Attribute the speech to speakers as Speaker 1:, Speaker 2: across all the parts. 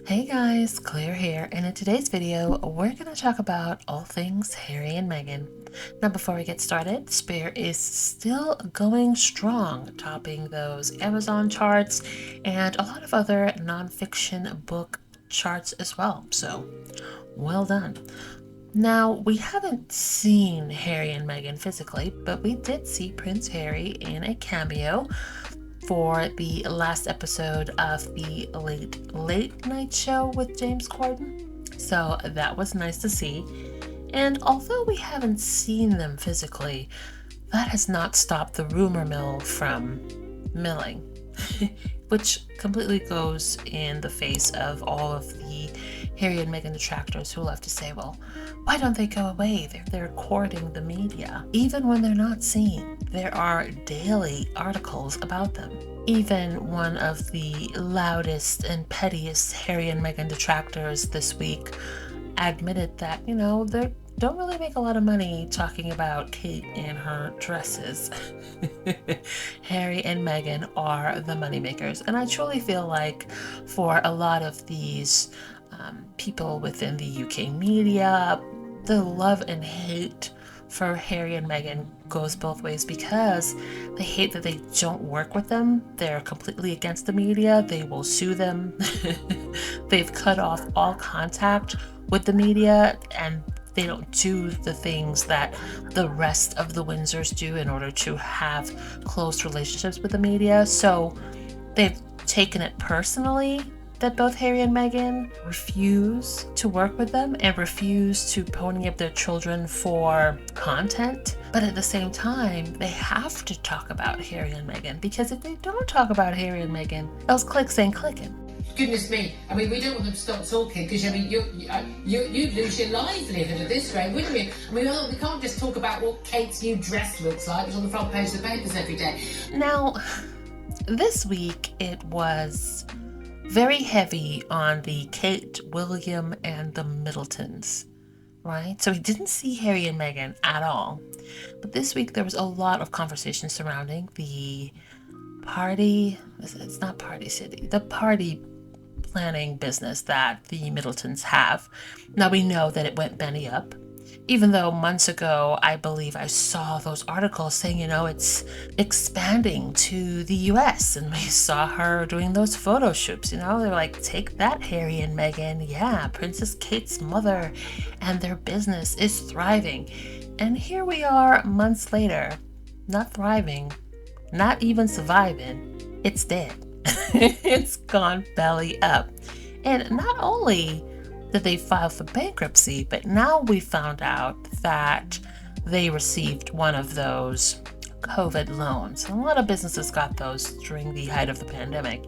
Speaker 1: Hey guys, Claire here, and in today's video, we're going to talk about all things Harry and Meghan. Now, before we get started, Spare is still going strong, topping those Amazon charts and a lot of other nonfiction book charts as well, so well done. Now, we haven't seen Harry and Meghan physically, but we did see Prince Harry in a cameo for the last episode of the late night show with James Corden. So that was nice to see. And although we haven't seen them physically, that has not stopped the rumor mill from milling, which completely goes in the face of all of the Harry and Meghan detractors who love to say, well, why don't they go away? They're courting the media. Even when they're not seen, there are daily articles about them. Even one of the loudest and pettiest Harry and Meghan detractors this week admitted that, they don't really make a lot of money talking about Kate and her dresses. Harry and Meghan are the moneymakers. And I truly feel like for a lot of these people within the UK media, the love and hate for Harry and Meghan goes both ways because they hate that they don't work with them. They're completely against the media. They will sue them. They've cut off all contact with the media, and they don't do the things that the rest of the Windsors do in order to have close relationships with the media. So they've taken it personally that both Harry and Meghan refuse to work with them and refuse to pony up their children for content. But at the same time, they have to talk about Harry and Meghan, because if they don't talk about Harry and Meghan, those clicks ain't clicking.
Speaker 2: Goodness me, I mean, we don't want them to stop talking, because, I mean, you'd lose your livelihood at this rate, wouldn't you? I mean, we can't just talk about what Kate's new dress looks like. It's on the front page of the papers every day.
Speaker 1: Now, this week it was very heavy on the Kate, William, and the Middletons, right? So we didn't see Harry and Meghan at all. But this week there was a lot of conversation surrounding the party, it's not Party City, the party planning business that the Middletons have. Now we know that it went belly up, even though months ago I believe I saw those articles saying, it's expanding to the US, and we saw her doing those photo shoots. They're like, take that, Harry and Meghan. Yeah, Princess Kate's mother, and their business is thriving. And here we are months later, not thriving, not even surviving. It's dead. It's gone belly up. And not only that they filed for bankruptcy, but now we found out that they received one of those COVID loans. A lot of businesses got those during the height of the pandemic.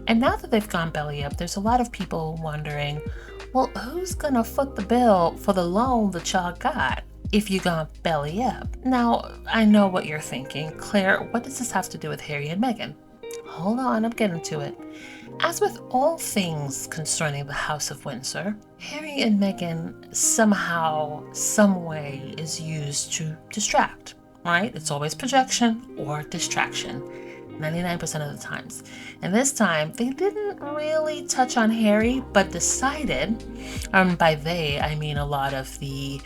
Speaker 1: And now that they've gone belly up, there's a lot of people wondering, well, who's gonna foot the bill for the loan that y'all got if you gone belly up? Now, I know what you're thinking. Claire, what does this have to do with Harry and Meghan? Hold on, I'm getting to it. As with all things concerning the House of Windsor, Harry and Meghan somehow, some way is used to distract, right? It's always projection or distraction, 99% of the times. And this time, they didn't really touch on Harry, but decided, by they, I mean a lot of the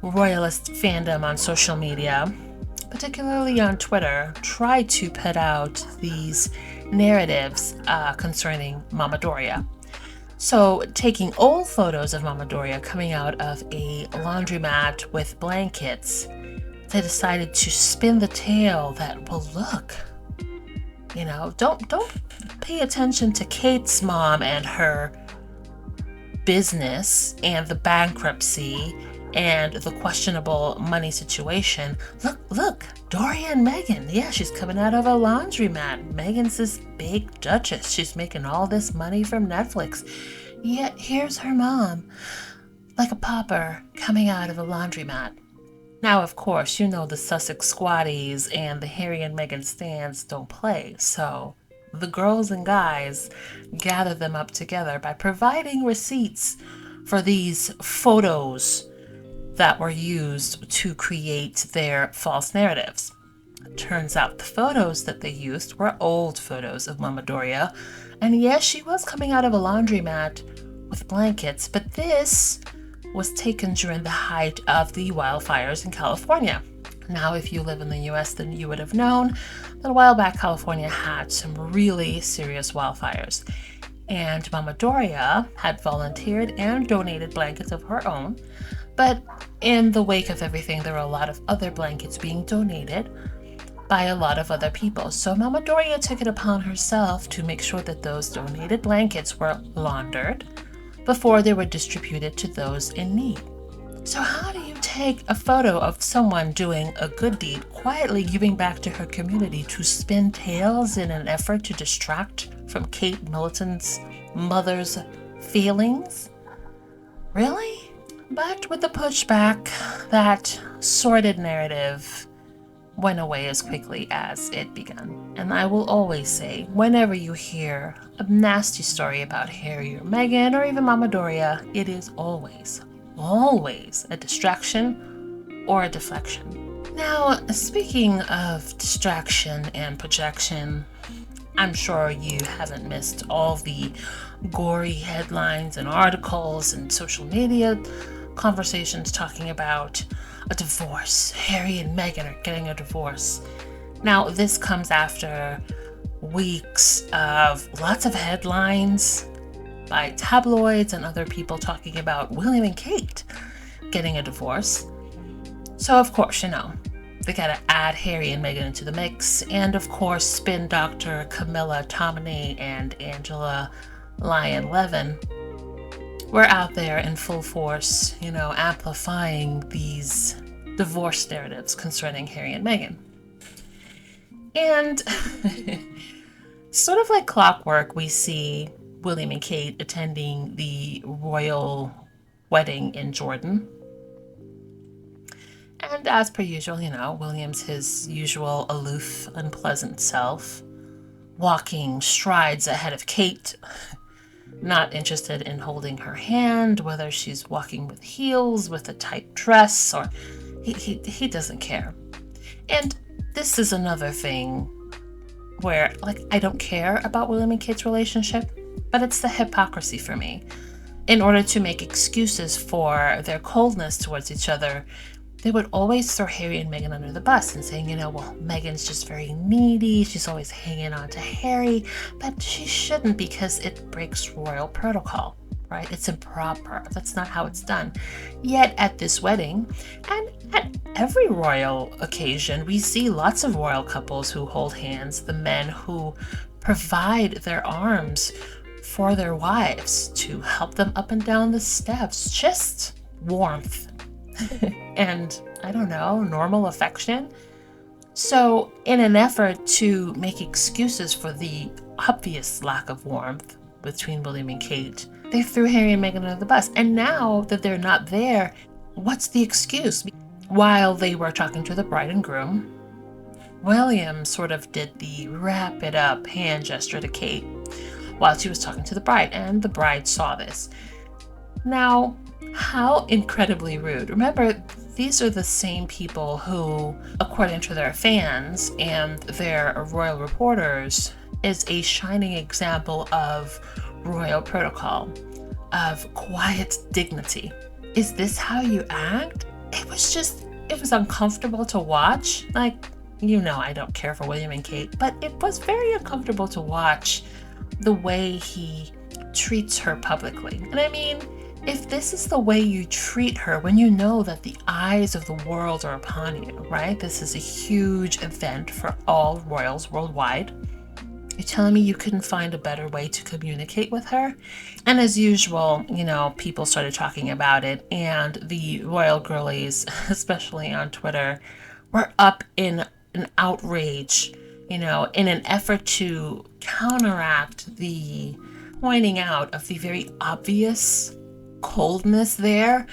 Speaker 1: royalist fandom on social media, particularly on Twitter, try to put out these narratives concerning Mama Doria. So taking old photos of Mama Doria coming out of a laundromat with blankets, they decided to spin the tale that, well, look, don't pay attention to Kate's mom and her business and the bankruptcy and the questionable money situation. Look, Doria and Meghan. Yeah, she's coming out of a laundromat. Meghan's this big duchess. She's making all this money from Netflix. Yet here's her mom, like a pauper, coming out of a laundromat. Now, of course, the Sussex squatties and the Harry and Meghan stands don't play, so the girls and guys gather them up together by providing receipts for these photos that were used to create their false narratives. Turns out the photos that they used were old photos of Mama Doria And yes, she was coming out of a laundromat with blankets, but this was taken during the height of the wildfires in California. Now, if you live in the US, then you would have known that a while back, California had some really serious wildfires. And Mama Doria had volunteered and donated blankets of her own. But in the wake of everything, there were a lot of other blankets being donated by a lot of other people. So Mama Doria took it upon herself to make sure that those donated blankets were laundered before they were distributed to those in need. So how do you take a photo of someone doing a good deed, quietly giving back to her community, to spin tales in an effort to distract from Kate Middleton's mother's feelings? Really? But with the pushback, that sordid narrative went away as quickly as it began. And I will always say, whenever you hear a nasty story about Harry or Meghan or even Mama Doria, it is always a distraction or a deflection. Now, speaking of distraction and projection, I'm sure you haven't missed all the gory headlines and articles and social media conversations talking about a divorce. Harry and Meghan are getting a divorce. Now, this comes after weeks of lots of headlines by tabloids and other people talking about William and Kate getting a divorce. So, of course, they gotta add Harry and Meghan into the mix. And, of course, spin doctor Camilla Tominey and Angela Lyon-Levin were out there in full force, amplifying these divorce narratives concerning Harry and Meghan. And sort of like clockwork, we see William and Kate attending the royal wedding in Jordan. And as per usual, William's his usual aloof, unpleasant self, walking strides ahead of Kate, not interested in holding her hand, whether she's walking with heels, with a tight dress, or he doesn't care. And this is another thing where, I don't care about William and Kate's relationship, but it's the hypocrisy for me. In order to make excuses for their coldness towards each other, they would always throw Harry and Meghan under the bus and saying, Meghan's just very needy. She's always hanging on to Harry, but she shouldn't because it breaks royal protocol, right? It's improper. That's not how it's done. Yet at this wedding, and at every royal occasion, we see lots of royal couples who hold hands, the men who provide their arms for their wives to help them up and down the steps. Just warmth. And normal affection. So in an effort to make excuses for the obvious lack of warmth between William and Kate, they threw Harry and Meghan under the bus. And now that they're not there, what's the excuse? While they were talking to the bride and groom, William sort of did the wrap it up hand gesture to Kate while she was talking to the bride, and the bride saw this. Now, how incredibly rude. Remember, these are the same people who, according to their fans and their royal reporters, is a shining example of royal protocol, of quiet dignity. Is this how you act? It was uncomfortable to watch. I don't care for William and Kate, but it was very uncomfortable to watch the way he treats her publicly. And if this is the way you treat her when you know that the eyes of the world are upon you, right? This is a huge event for all royals worldwide. You're telling me you couldn't find a better way to communicate with her? And as usual, people started talking about it, and the royal girlies, especially on Twitter, were up in an outrage, in an effort to counteract the pointing out of the very obvious coldness there.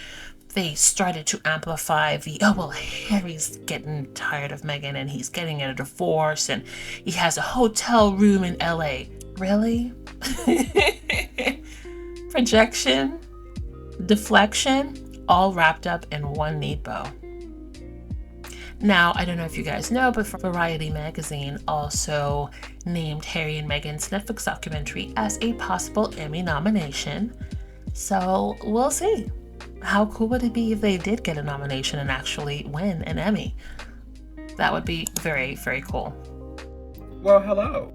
Speaker 1: They started to amplify Harry's getting tired of Meghan and he's getting a divorce and he has a hotel room in LA. Really? Projection, deflection, all wrapped up in one neat bow. Now, I don't know if you guys know, but Variety magazine also named Harry and Meghan's Netflix documentary as a possible Emmy nomination. So we'll see. How cool would it be if they did get a nomination and actually win an Emmy? That would be very, very cool.
Speaker 3: Well, hello.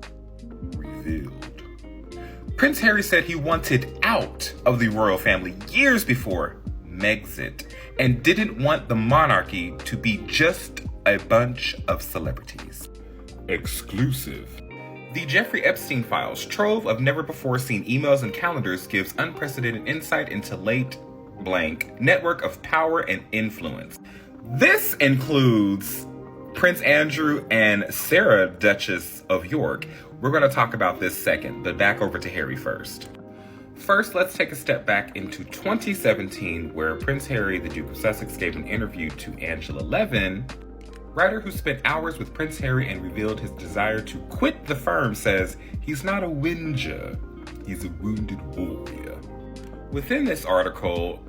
Speaker 3: Revealed. Prince Harry said he wanted out of the royal family years before Megxit and didn't want the monarchy to be just a bunch of celebrities. Exclusive. The Jeffrey Epstein files, trove of never-before-seen emails and calendars, gives unprecedented insight into late blank network of power and influence. This includes Prince Andrew and Sarah, Duchess of York. We're going to talk about this second, but back over to Harry first. First, let's take a step back into 2017, where Prince Harry, the Duke of Sussex, gave an interview to Angela Levin. Writer who spent hours with Prince Harry and revealed his desire to quit the firm says he's not a whinger, he's a wounded warrior. Within this article,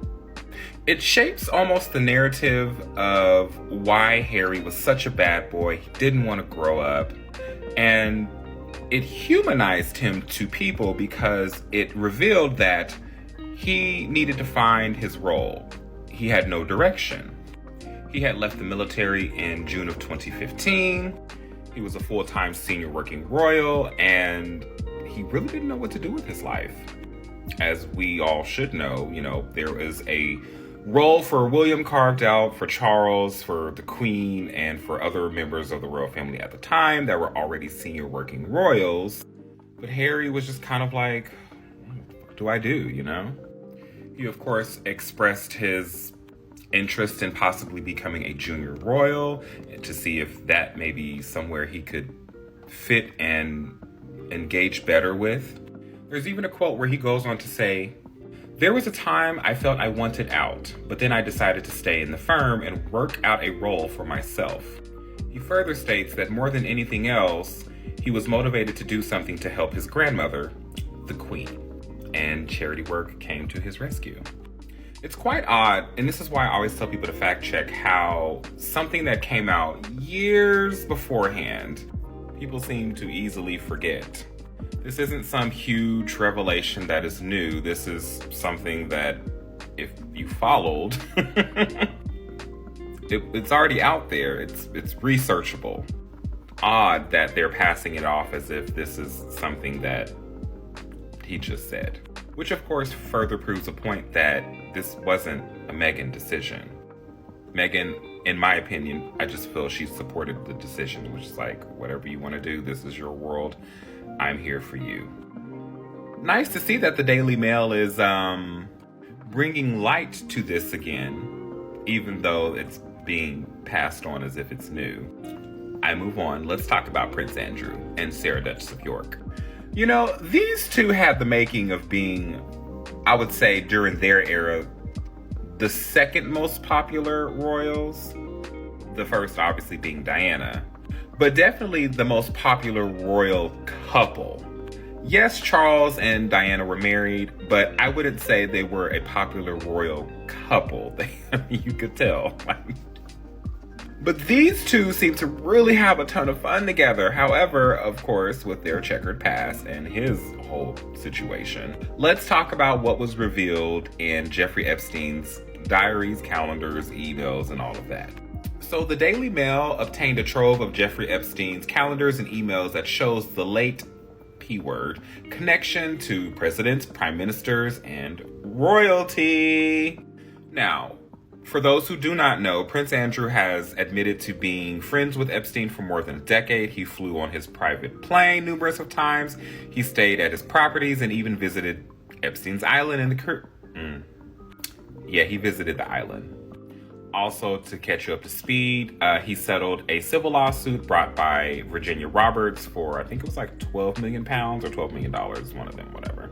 Speaker 3: it shapes almost the narrative of why Harry was such a bad boy, he didn't want to grow up, and it humanized him to people because it revealed that he needed to find his role. He had no direction. He had left the military in June of 2015. He was a full-time senior working royal, and he really didn't know what to do with his life. As we all should know, there is a role for William carved out, for Charles, for the Queen, and for other members of the royal family at the time that were already senior working royals. But Harry was just kind of like, what do I do, He, of course, expressed his interest in possibly becoming a junior royal to see if that may be somewhere he could fit and engage better with. There's even a quote where he goes on to say, "There was a time I felt I wanted out, but then I decided to stay in the firm and work out a role for myself." He further states that more than anything else, he was motivated to do something to help his grandmother, the Queen, and charity work came to his rescue. It's quite odd, and this is why I always tell people to fact check how something that came out years beforehand, people seem to easily forget. This isn't some huge revelation that is new. This is something that, if you followed, it's already out there. It's researchable. Odd that they're passing it off as if this is something that he just said. Which, of course, further proves a point that this wasn't a Meghan decision. Meghan, in my opinion, I just feel she supported the decision, which is like, whatever you want to do, this is your world. I'm here for you. Nice to see that the Daily Mail is bringing light to this again, even though it's being passed on as if it's new. I move on. Let's talk about Prince Andrew and Sarah, Duchess of York. These two had the making of being, I would say, during their era, the second most popular royals. The first, obviously, being Diana. But definitely the most popular royal couple. Yes, Charles and Diana were married, but I wouldn't say they were a popular royal couple. You could tell. But these two seem to really have a ton of fun together. However, of course, with their checkered past and his whole situation. Let's talk about what was revealed in Jeffrey Epstein's diaries, calendars, emails, and all of that. So the Daily Mail obtained a trove of Jeffrey Epstein's calendars and emails that shows the late P-word connection to presidents, prime ministers, and royalty. Now, for those who do not know, Prince Andrew has admitted to being friends with Epstein for more than a decade. He flew on his private plane numerous of times. He stayed at his properties and even visited Epstein's island in the Caribbean. Yeah, he visited the island. Also, to catch you up to speed, he settled a civil lawsuit brought by Virginia Roberts for, I think it was like 12 million pounds or $12 million, one of them, whatever.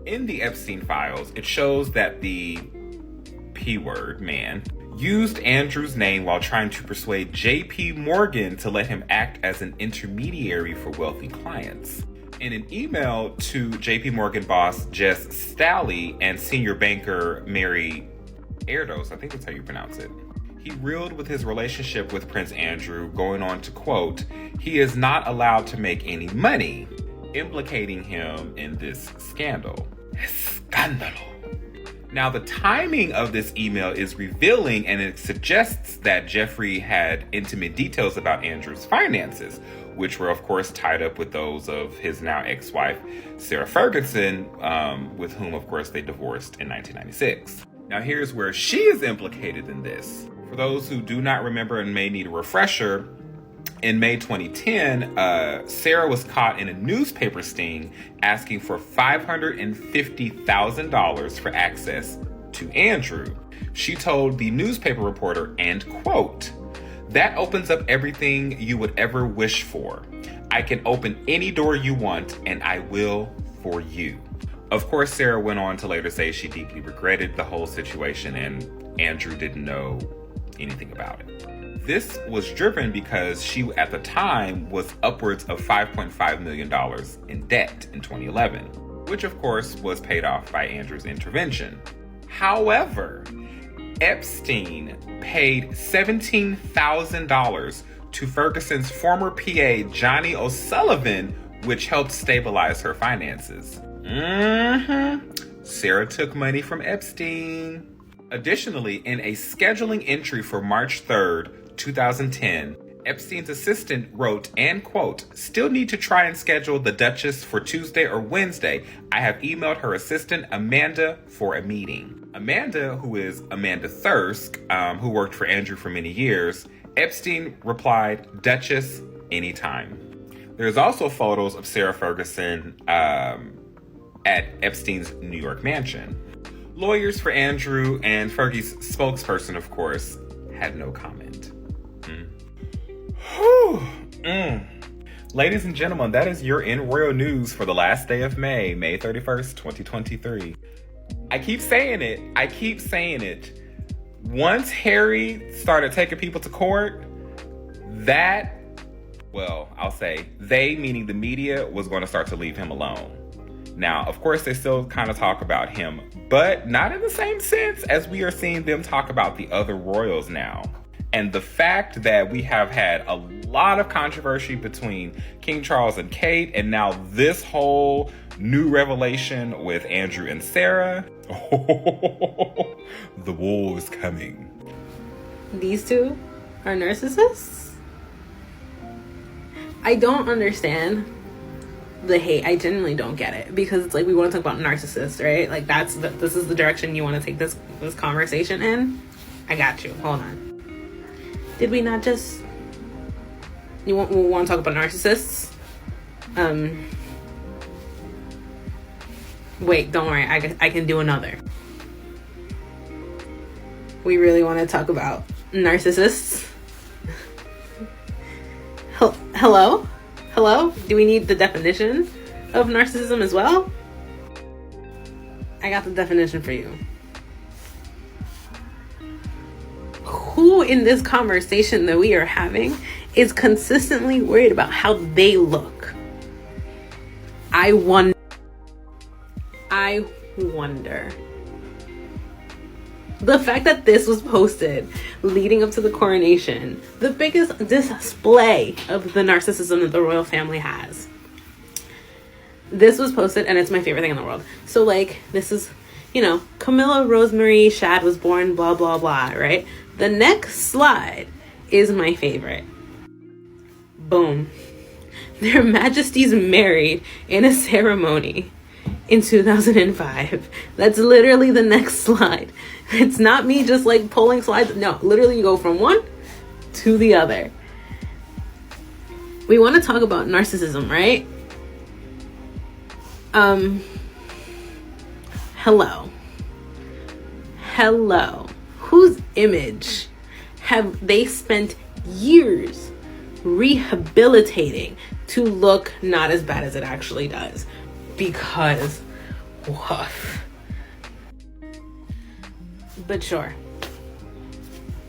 Speaker 3: In the Epstein files, it shows that the P-word man used Andrew's name while trying to persuade J.P. Morgan to let him act as an intermediary for wealthy clients. In an email to J.P. Morgan boss Jess Stalley and senior banker Mary Erdos, I think that's how you pronounce it, He reeled with his relationship with Prince Andrew, going on to quote, "He is not allowed to make any money," implicating him in this scandal. Scandalo. Now, the timing of this email is revealing, and it suggests that Jeffrey had intimate details about Andrew's finances, which were, of course, tied up with those of his now ex-wife, Sarah Ferguson, with whom, of course, they divorced in 1996. Now, here's where she is implicated in this. For those who do not remember and may need a refresher, in May 2010, Sarah was caught in a newspaper sting asking for $550,000 for access to Andrew. She told the newspaper reporter, and quote, "That opens up everything you would ever wish for. I can open any door you want, and I will for you." Of course, Sarah went on to later say she deeply regretted the whole situation and Andrew didn't know anything about it. This was driven because she, at the time, was upwards of $5.5 million in debt in 2011, which of course was paid off by Andrew's intervention. However, Epstein paid $17,000 to Ferguson's former PA, Johnny O'Sullivan, which helped stabilize her finances. Sarah took money from Epstein. Additionally, in a scheduling entry for March 3rd, 2010, Epstein's assistant wrote, and quote, "Still need to try and schedule the Duchess for Tuesday or Wednesday. I have emailed her assistant, Amanda, for a meeting." Amanda, who is Amanda Thirsk, who worked for Andrew for many years, Epstein replied, "Duchess, anytime." There's also photos of Sarah Ferguson at Epstein's New York mansion. Lawyers for Andrew and Fergie's spokesperson, of course, had no comment. Ladies and gentlemen, that is your In Royal News for the last day of May, May 31st, 2023. I keep saying it. Once Harry started taking people to court, I'll say they, meaning the media, was going to start to leave him alone. Now, of course, they still kind of talk about him, but not in the same sense as we are seeing them talk about the other royals now. And the fact that we have had a lot of controversy between King Charles and Kate, and now this whole new revelation with Andrew and Sarah, the war is coming.
Speaker 4: These two are narcissists? I don't understand the hate. I genuinely don't get it, because it's like, we want to talk about narcissists, right? Like, this is the direction you want to take this conversation in. I got you. Hold on. Did we not just... we want to talk about narcissists? Wait, don't worry. I can do another. We really want to talk about narcissists? Hello? Do we need the definition of narcissism as well? I got the definition for you. Who in this conversation that we are having is consistently worried about how they look? I wonder. The fact that this was posted leading up to the coronation, the biggest display of the narcissism that the royal family has. This was posted, and it's my favorite thing in the world. So, like, this is, Camilla Rosemary Shad was born, blah, blah, blah, right? The next slide is my favorite. Boom. Their Majesties married in a ceremony in 2005. That's literally the next slide. It's not me just like pulling slides. No, literally you go from one to the other. We want to talk about narcissism, right? Hello. Whose image have they spent years rehabilitating to look not as bad as it actually does? Because, woof. But sure,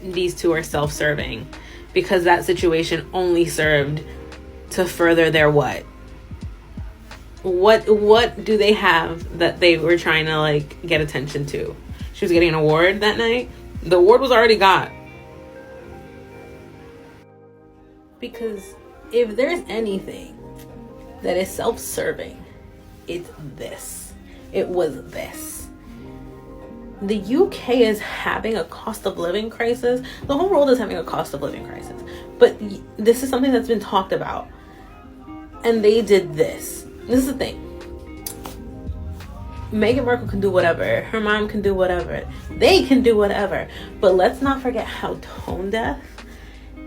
Speaker 4: these two are self-serving, because that situation only served to further their what? What do they have that they were trying to, like, get attention to? She was getting an award that night. The award was already got. Because if there's anything that is self-serving, it's this. It was this. The UK is having a cost of living crisis. The whole world is having a cost of living crisis. But this is something that's been talked about. And they did this. This is the thing. Meghan Markle can do whatever. Her mom can do whatever. They can do whatever. But let's not forget how tone deaf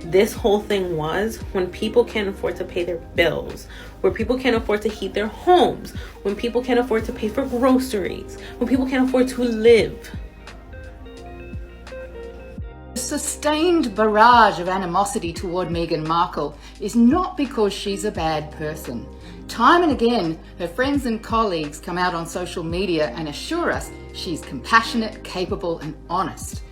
Speaker 4: this whole thing was when people can't afford to pay their bills, where people can't afford to heat their homes, when people can't afford to pay for groceries, when people can't afford to live.
Speaker 5: The sustained barrage of animosity toward Meghan Markle is not because she's a bad person. Time and again, her friends and colleagues come out on social media and assure us she's compassionate, capable, and honest.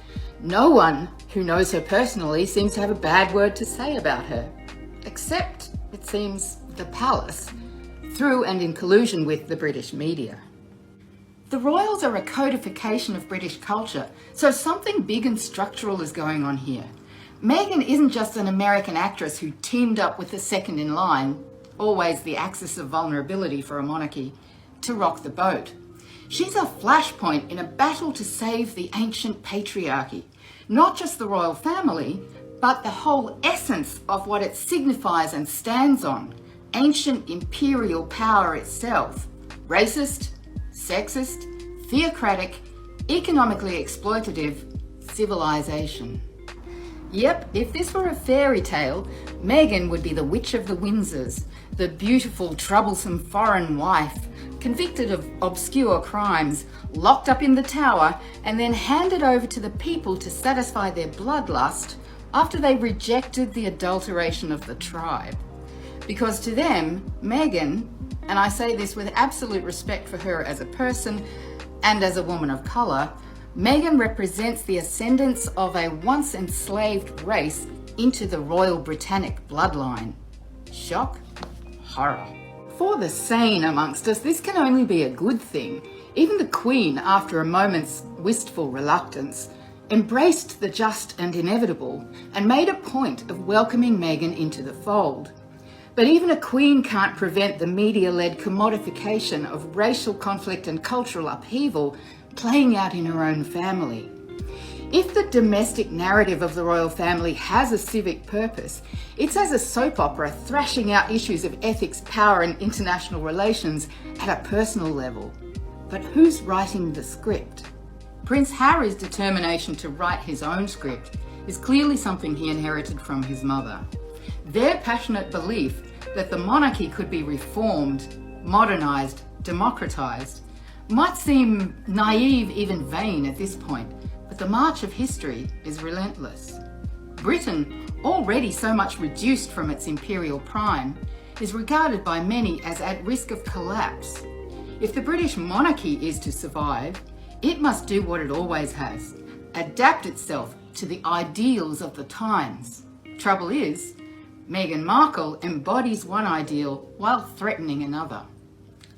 Speaker 5: No one who knows her personally seems to have a bad word to say about her, except, it seems, the palace, through and in collusion with the British media. The royals are a codification of British culture, so something big and structural is going on here. Meghan isn't just an American actress who teamed up with the second in line, always the axis of vulnerability for a monarchy, to rock the boat. She's a flashpoint in a battle to save the ancient patriarchy. Not just the royal family, but the whole essence of what it signifies and stands on. Ancient imperial power itself. Racist, sexist, theocratic, economically exploitative civilization. Yep, if this were a fairy tale, Meghan would be the Witch of the Windsors, the beautiful, troublesome foreign wife, convicted of obscure crimes, locked up in the tower, and then handed over to the people to satisfy their bloodlust after they rejected the adulteration of the tribe. Because to them, Meghan, and I say this with absolute respect for her as a person and as a woman of colour, Meghan represents the ascendance of a once enslaved race into the Royal Britannic bloodline. Shock, horror. For the sane amongst us, this can only be a good thing. Even the Queen, after a moment's wistful reluctance, embraced the just and inevitable and made a point of welcoming Meghan into the fold. But even a Queen can't prevent the media-led commodification of racial conflict and cultural upheaval playing out in her own family. If the domestic narrative of the royal family has a civic purpose, it's as a soap opera thrashing out issues of ethics, power and international relations at a personal level. But who's writing the script? Prince Harry's determination to write his own script is clearly something he inherited from his mother. Their passionate belief that the monarchy could be reformed, modernised, democratised might seem naive, even vain at this point, but the march of history is relentless. Britain, already so much reduced from its imperial prime, is regarded by many as at risk of collapse. If the British monarchy is to survive, it must do what it always has, adapt itself to the ideals of the times. Trouble is, Meghan Markle embodies one ideal while threatening another.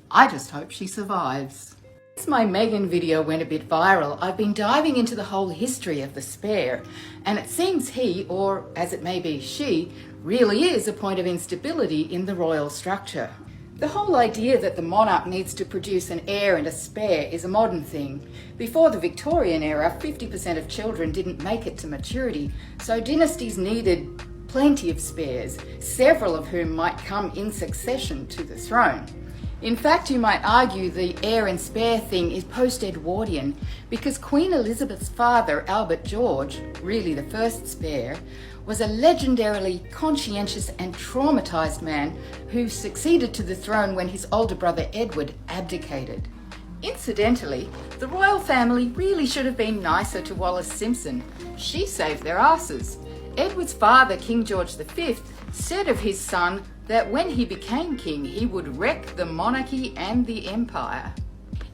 Speaker 5: I just hope she survives. Since my Meghan video went a bit viral, I've been diving into the whole history of the spare, and it seems he, or as it may be she, really is a point of instability in the royal structure. The whole idea that the monarch needs to produce an heir and a spare is a modern thing. Before the Victorian era, 50% of children didn't make it to maturity, so dynasties needed plenty of spares, several of whom might come in succession to the throne. In fact, you might argue the heir and spare thing is post-Edwardian because Queen Elizabeth's father, Albert George, really the first spare, was a legendarily conscientious and traumatised man who succeeded to the throne when his older brother Edward abdicated. Incidentally, the royal family really should have been nicer to Wallis Simpson. She saved their asses. Edward's father, King George V, said of his son that when he became king, he would wreck the monarchy and the empire.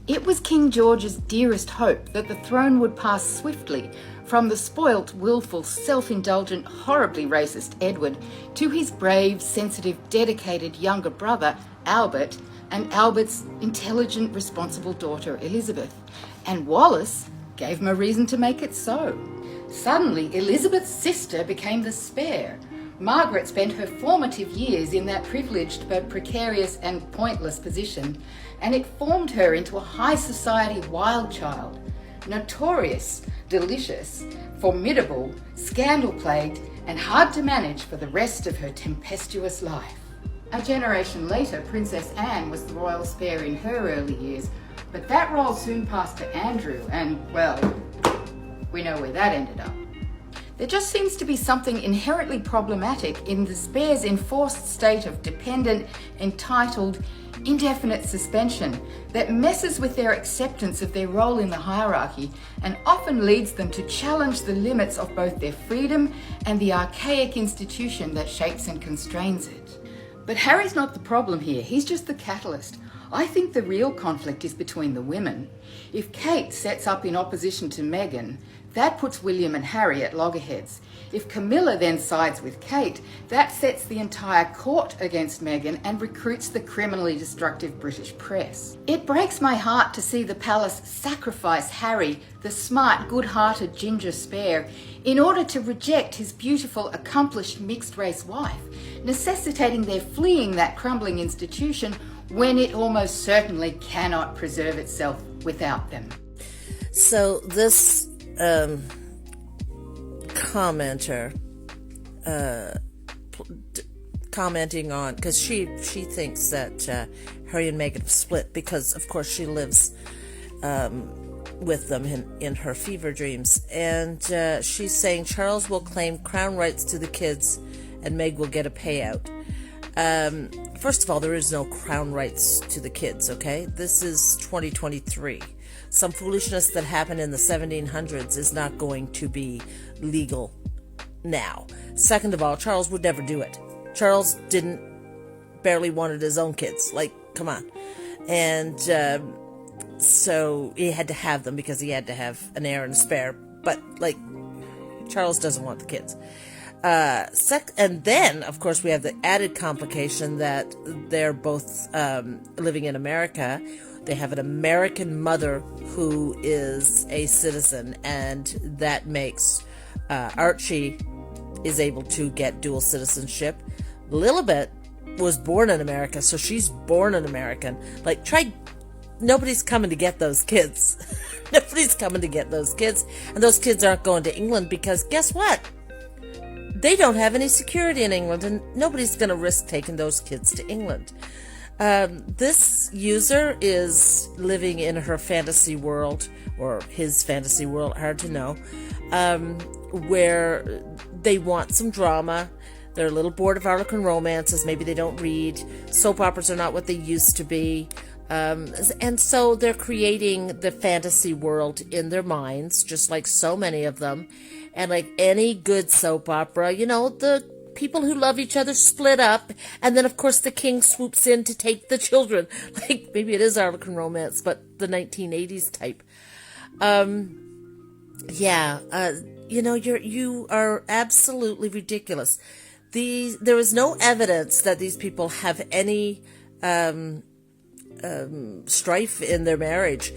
Speaker 5: It was King George's dearest hope that the throne would pass swiftly from the spoilt, willful, self-indulgent, horribly racist Edward to his brave, sensitive, dedicated younger brother, Albert, and Albert's intelligent, responsible daughter, Elizabeth. And Wallis gave him a reason to make it so. Suddenly, Elizabeth's sister became the spare, Margaret spent her formative years in that privileged but precarious and pointless position, and it formed her into a high society wild child, notorious, delicious, formidable, scandal-plagued, and hard to manage for the rest of her tempestuous life. A generation later, Princess Anne was the royal spare in her early years, but that role soon passed to Andrew, and, well, we know where that ended up. There just seems to be something inherently problematic in the spare's enforced state of dependent, entitled, indefinite suspension that messes with their acceptance of their role in the hierarchy and often leads them to challenge the limits of both their freedom and the archaic institution that shapes and constrains it. But Harry's not the problem here, he's just the catalyst. I think the real conflict is between the women. If Kate sets up in opposition to Meghan, that puts William and Harry at loggerheads. If Camilla then sides with Kate, that sets the entire court against Meghan and recruits the criminally destructive British press. It breaks my heart to see the palace sacrifice Harry, the smart, good-hearted ginger spare, in order to reject his beautiful, accomplished mixed-race wife, necessitating their fleeing that crumbling institution when it almost certainly cannot preserve itself without them.
Speaker 6: So this commenter commenting on, because she thinks that Harry and Meghan have split because, of course, she lives with them in her fever dreams, and she's saying Charles will claim crown rights to the kids and Meg will get a payout. First of all, there is no crown rights to the kids, okay? This is 2023. Some foolishness that happened in the 1700s is not going to be legal now. Second of all, Charles would never do it. Charles barely wanted his own kids. Like, come on. And so he had to have them because he had to have an heir and a spare. But, like, Charles doesn't want the kids. And then, of course, we have the added complication that they're both living in America. They have an American mother who is a citizen, and that makes Archie is able to get dual citizenship. Lilibet was born in America, so she's born an American. Like, nobody's coming to get those kids. Nobody's coming to get those kids. And those kids aren't going to England because guess what? They don't have any security in England, and nobody's going to risk taking those kids to England. This user is living in her fantasy world, or his fantasy world, hard to know, where they want some drama. They're a little bored of Harlequin romances. Maybe they don't read. Soap operas are not what they used to be. And so they're creating the fantasy world in their minds, just like so many of them. And like any good soap opera, the people who love each other split up, and then of course the king swoops in to take the children. Like, maybe it is Harlequin romance, but the 1980s type. You are absolutely ridiculous. There is no evidence that these people have any strife in their marriage.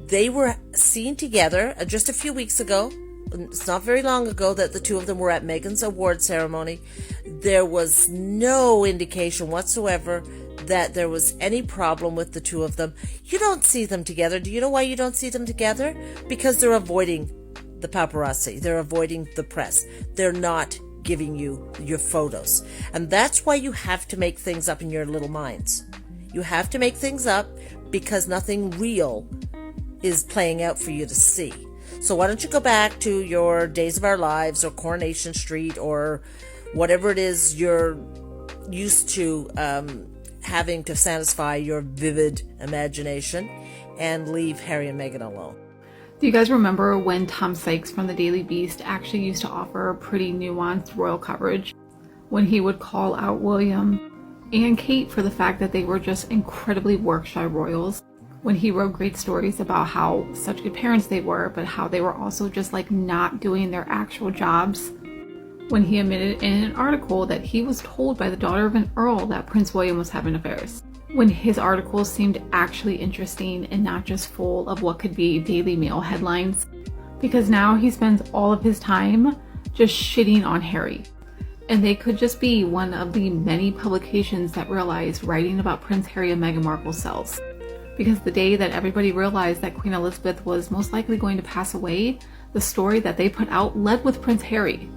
Speaker 6: They were seen together just a few weeks ago. It's not very long ago that the two of them were at Meghan's award ceremony. There was no indication whatsoever that there was any problem with the two of them. You don't see them together. Do you know why you don't see them together? Because they're avoiding the paparazzi. They're avoiding the press. They're not giving you your photos. And that's why you have to make things up in your little minds. You have to make things up because nothing real is playing out for you to see. So why don't you go back to your Days of Our Lives or Coronation Street or whatever it is you're used to having to satisfy your vivid imagination, and leave Harry and Meghan alone.
Speaker 7: Do you guys remember when Tom Sykes from the Daily Beast actually used to offer pretty nuanced royal coverage when he would call out William and Kate for the fact that they were just incredibly work-shy royals? When he wrote great stories about how such good parents they were, but how they were also just like not doing their actual jobs. When he admitted in an article that he was told by the daughter of an earl that Prince William was having affairs. When his articles seemed actually interesting and not just full of what could be Daily Mail headlines. Because now he spends all of his time just shitting on Harry. And they could just be one of the many publications that realized writing about Prince Harry and Meghan Markle sells. Because the day that everybody realized that Queen Elizabeth was most likely going to pass away, the story that they put out led with Prince Harry.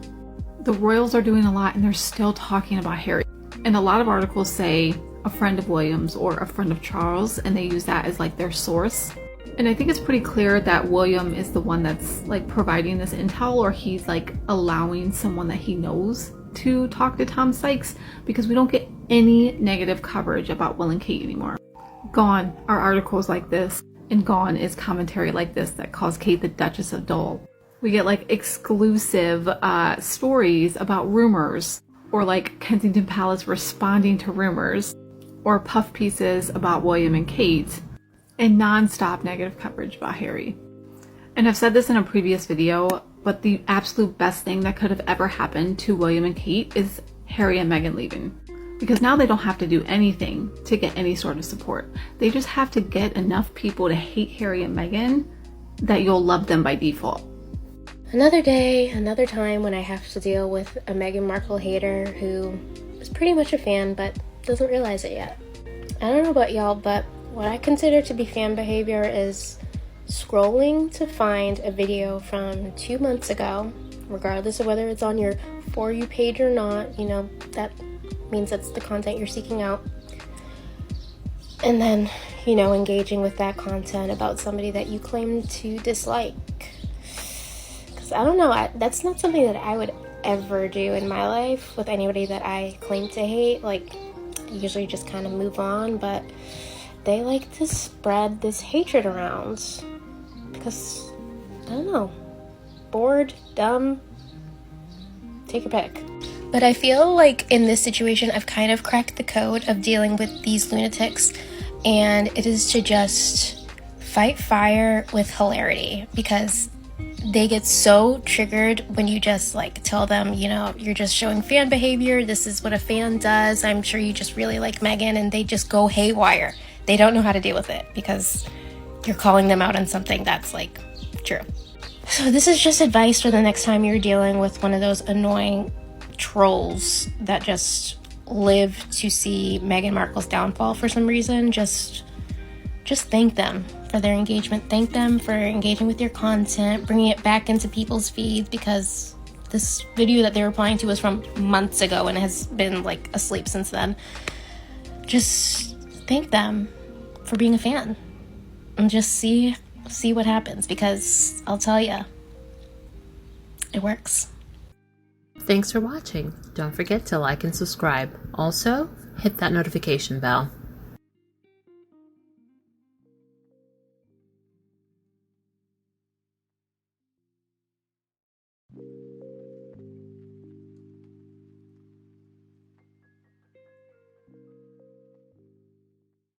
Speaker 7: The royals are doing a lot and they're still talking about Harry. And a lot of articles say a friend of William's or a friend of Charles, and they use that as like their source. And I think it's pretty clear that William is the one that's like providing this intel, or he's like allowing someone that he knows to talk to Tom Sykes, because we don't get any negative coverage about Will and Kate anymore. Gone are articles like this, and gone is commentary like this that calls Kate the Duchess of Dole. We get like exclusive stories about rumors, or like Kensington Palace responding to rumors, or puff pieces about William and Kate, and non-stop negative coverage about Harry. And I've said this in a previous video, but the absolute best thing that could have ever happened to William and Kate is Harry and Meghan leaving. Because now they don't have to do anything to get any sort of support. They just have to get enough people to hate Harry and Meghan that you'll love them by default.
Speaker 8: Another day, another time when I have to deal with a Meghan Markle hater who is pretty much a fan but doesn't realize it yet. I don't know about y'all, but what I consider to be fan behavior is scrolling to find a video from 2 months ago, regardless of whether it's on your For You page or not, you know, that means that's the content you're seeking out. And then, you know, engaging with that content about somebody that you claim to dislike. Because I don't know, that's not something that I would ever do in my life with anybody that I claim to hate. Like, I usually just kind of move on, but they like to spread this hatred around. Because, I don't know, bored, dumb, take your pick. But I feel like in this situation, I've kind of cracked the code of dealing with these lunatics, and it is to just fight fire with hilarity, because they get so triggered when you just like tell them, you know, you're just showing fan behavior, this is what a fan does, I'm sure you just really like Meghan, and they just go haywire. They don't know how to deal with it because you're calling them out on something that's like true. So this is just advice for the next time you're dealing with one of those annoying trolls that just live to see Meghan Markle's downfall for some reason. Just thank them for their engagement. Thank them for engaging with your content, bringing it back into people's feeds, because this video that they're replying to was from months ago and has been like asleep since then. Just thank them for being a fan and just see what happens, because I'll tell you, it works.
Speaker 1: Thanks for watching. Don't forget to like and subscribe. Also, hit that notification bell.